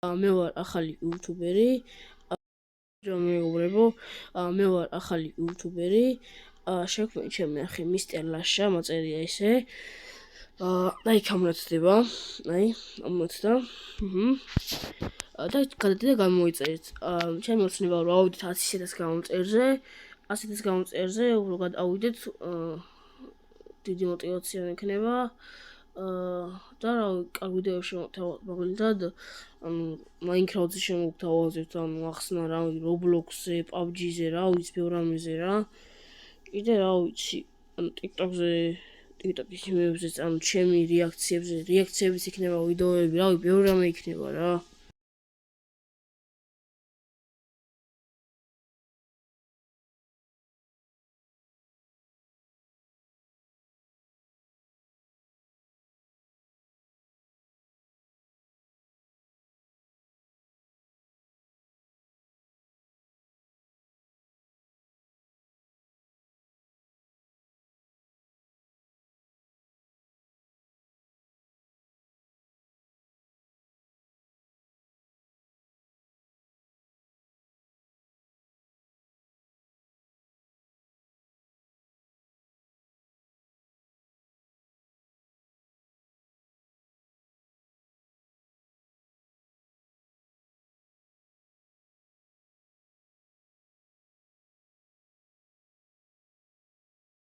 მე ვარ ახალი იუთუბერი. მეუღლებო, მე ვარ ახალი იუთუბერი. შექმნი ჩემი ახი მისტერ ლაშა, მაწერია ესე. და იქ ამოცდება. აი, ამოცდა. და გადადე გამოიწერეთ. ჩემი ოცნება რომ ავიდეთ 100.000 გამოწერზე. 100.000 გამოწერზე, უბრალოდ ავიდეთ დიდი мотивация მექნება. და კარგი ვიდეო შემოთავაზეთ, მაგალითად, Minecraft-ზე შემოვთავაზებთ, ახსნა რა, Roblox-ზე, PUBG-ზე, რა ვიცი, ბევრ რამეზე რა. კიდე რა ვიცი, TikTok-ზე, TikTok-ის იმებზე, ჩემი რეაქციებიც იქნება ვიდეოები, რა ვიცი, ბევრ რამე იქნება რა.